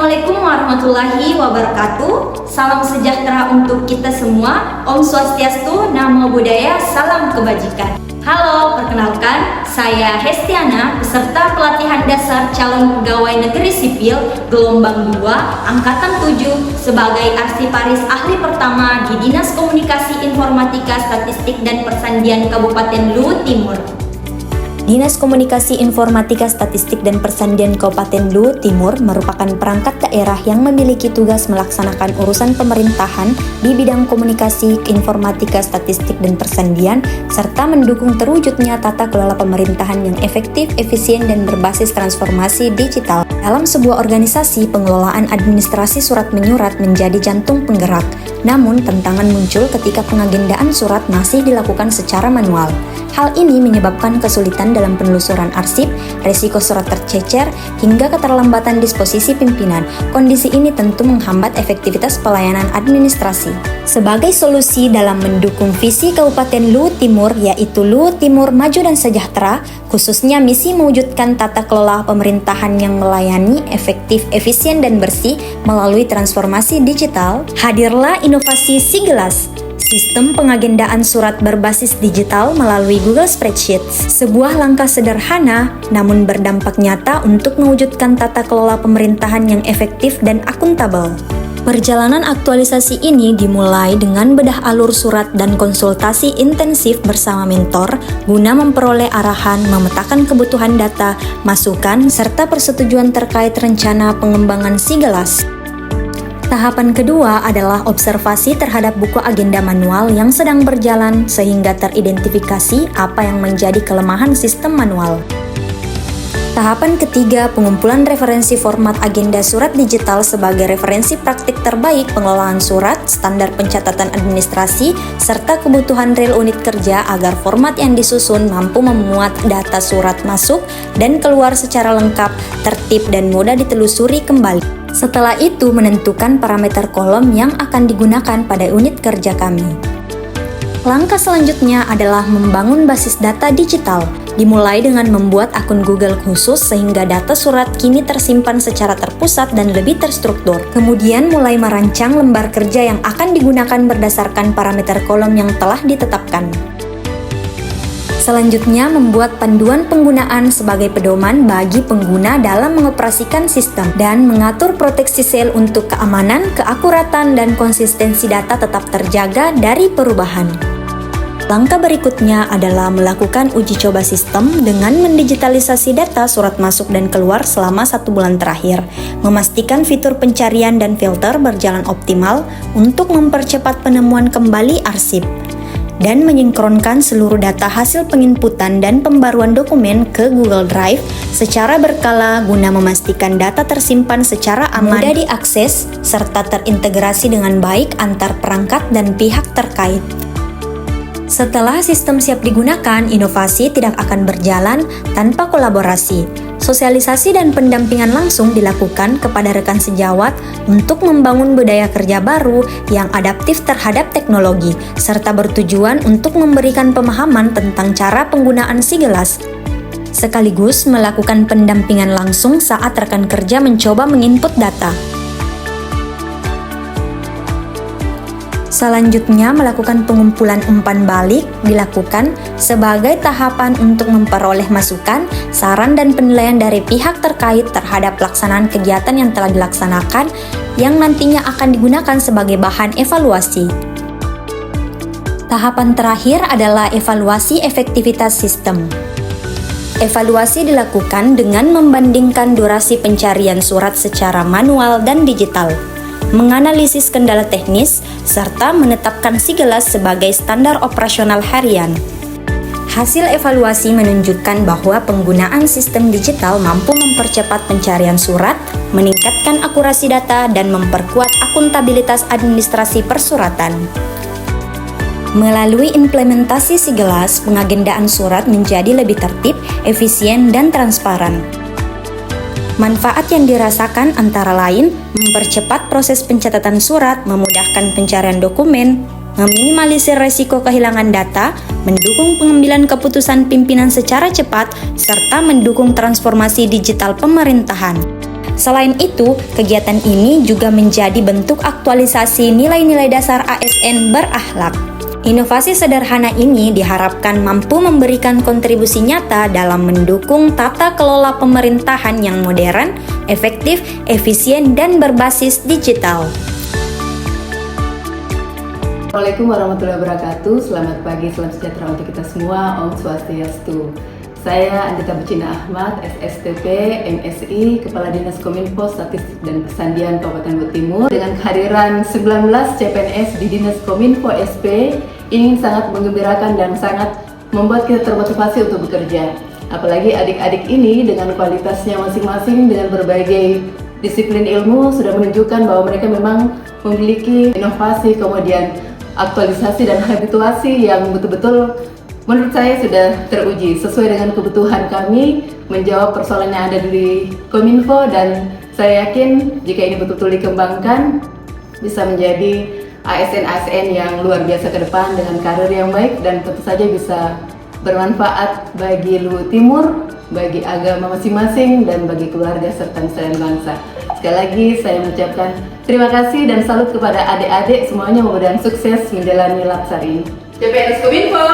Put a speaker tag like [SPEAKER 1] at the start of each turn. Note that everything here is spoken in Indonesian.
[SPEAKER 1] Assalamualaikum warahmatullahi wabarakatuh. Salam sejahtera untuk kita semua. Om Swastiastu, Namo Buddhaya, salam kebajikan. Halo, perkenalkan, saya Hestiana, peserta pelatihan dasar calon pegawai negeri sipil gelombang 2, angkatan 7 sebagai arsiparis ahli pertama di Dinas Komunikasi Informatika Statistik dan Persandian Kabupaten Luwu Timur.
[SPEAKER 2] Dinas Komunikasi Informatika Statistik dan Persandian Kabupaten Luwu Timur merupakan perangkat daerah yang memiliki tugas melaksanakan urusan pemerintahan di bidang komunikasi, informatika, statistik, dan persandian, serta mendukung terwujudnya tata kelola pemerintahan yang efektif, efisien, dan berbasis transformasi digital. Dalam sebuah organisasi, pengelolaan administrasi surat menyurat menjadi jantung penggerak. Namun, tantangan muncul ketika pengagendaan surat masih dilakukan secara manual. Hal ini menyebabkan kesulitan dalam penelusuran arsip, resiko surat tercecer, hingga keterlambatan disposisi pimpinan. Kondisi ini tentu menghambat efektivitas pelayanan administrasi. Sebagai solusi dalam mendukung visi Kabupaten Luwu Timur, yaitu Luwu Timur Maju dan Sejahtera, khususnya misi mewujudkan tata kelola pemerintahan yang melayani, efektif, efisien, dan bersih melalui transformasi digital, hadirlah inovasi Sigelas, sistem pengagendaan surat berbasis digital melalui Google Spreadsheets. Sebuah langkah sederhana namun berdampak nyata untuk mewujudkan tata kelola pemerintahan yang efektif dan akuntabel. Perjalanan aktualisasi ini dimulai dengan bedah alur surat dan konsultasi intensif bersama mentor guna memperoleh arahan, memetakan kebutuhan data, masukan, serta persetujuan terkait rencana pengembangan Sigelas. Tahapan kedua adalah observasi terhadap buku agenda manual yang sedang berjalan sehingga teridentifikasi apa yang menjadi kelemahan sistem manual. Tahapan ketiga, pengumpulan referensi format agenda surat digital sebagai referensi praktik terbaik pengelolaan surat, standar pencatatan administrasi, serta kebutuhan real unit kerja agar format yang disusun mampu memuat data surat masuk dan keluar secara lengkap, tertib, dan mudah ditelusuri kembali. Setelah itu, menentukan parameter kolom yang akan digunakan pada unit kerja kami. Langkah selanjutnya adalah membangun basis data digital, dimulai dengan membuat akun Google khusus sehingga data surat kini tersimpan secara terpusat dan lebih terstruktur. Kemudian mulai merancang lembar kerja yang akan digunakan berdasarkan parameter kolom yang telah ditetapkan. Selanjutnya, membuat panduan penggunaan sebagai pedoman bagi pengguna dalam mengoperasikan sistem dan mengatur proteksi sel untuk keamanan, keakuratan, dan konsistensi data tetap terjaga dari perubahan. Langkah berikutnya adalah melakukan uji coba sistem dengan mendigitalisasi data surat masuk dan keluar selama 1 bulan terakhir, memastikan fitur pencarian dan filter berjalan optimal untuk mempercepat penemuan kembali arsip, dan menyinkronkan seluruh data hasil penginputan dan pembaruan dokumen ke Google Drive secara berkala guna memastikan data tersimpan secara aman, mudah diakses, serta terintegrasi dengan baik antar perangkat dan pihak terkait. Setelah sistem siap digunakan, inovasi tidak akan berjalan tanpa kolaborasi. Sosialisasi dan pendampingan langsung dilakukan kepada rekan sejawat untuk membangun budaya kerja baru yang adaptif terhadap teknologi, serta bertujuan untuk memberikan pemahaman tentang cara penggunaan Sigelas, sekaligus melakukan pendampingan langsung saat rekan kerja mencoba menginput data. Selanjutnya, melakukan pengumpulan umpan balik dilakukan sebagai tahapan untuk memperoleh masukan, saran, dan penilaian dari pihak terkait terhadap pelaksanaan kegiatan yang telah dilaksanakan yang nantinya akan digunakan sebagai bahan evaluasi. Tahapan terakhir adalah evaluasi efektivitas sistem. Evaluasi dilakukan dengan membandingkan durasi pencarian surat secara manual dan digital, menganalisis kendala teknis, serta menetapkan Sigelas sebagai standar operasional harian. Hasil evaluasi menunjukkan bahwa penggunaan sistem digital mampu mempercepat pencarian surat, meningkatkan akurasi data, dan memperkuat akuntabilitas administrasi persuratan. Melalui implementasi Sigelas, pengagendaan surat menjadi lebih tertib, efisien, dan transparan. Manfaat yang dirasakan antara lain mempercepat proses pencatatan surat, memudahkan pencarian dokumen, meminimalisir resiko kehilangan data, mendukung pengambilan keputusan pimpinan secara cepat, serta mendukung transformasi digital pemerintahan. Selain itu, kegiatan ini juga menjadi bentuk aktualisasi nilai-nilai dasar ASN berakhlak. Inovasi sederhana ini diharapkan mampu memberikan kontribusi nyata dalam mendukung tata kelola pemerintahan yang modern, efektif, efisien, dan berbasis digital.
[SPEAKER 3] Assalamualaikum warahmatullahi wabarakatuh. Selamat pagi, salam sejahtera untuk kita semua. Om Swastiastu. Saya Andita Bucina Ahmad, SSTP, MSI, Kepala Dinas Kominfo Statistik dan Persandian Kabupaten Bogor Timur. Dengan kehadiran 19 CPNS di Dinas Kominfo SP, ini sangat menggembirakan dan sangat membuat kita termotivasi untuk bekerja. Apalagi adik-adik ini dengan kualitasnya masing-masing, dengan berbagai disiplin ilmu sudah menunjukkan bahwa mereka memang memiliki inovasi, kemudian aktualisasi dan habituasi yang betul-betul menurut saya sudah teruji sesuai dengan kebutuhan kami menjawab persoalan yang ada di Kominfo, dan saya yakin jika ini betul-betul dikembangkan bisa menjadi ASN-ASN yang luar biasa ke depan dengan karir yang baik dan tentu saja bisa bermanfaat bagi Luhut Timur, bagi agama masing-masing, dan bagi keluarga serta nusa dan bangsa. Sekali lagi saya mengucapkan terima kasih dan salut kepada adik-adik semuanya, mudah-mudahan sukses menjalani latsar ini. CPNS Kominfo.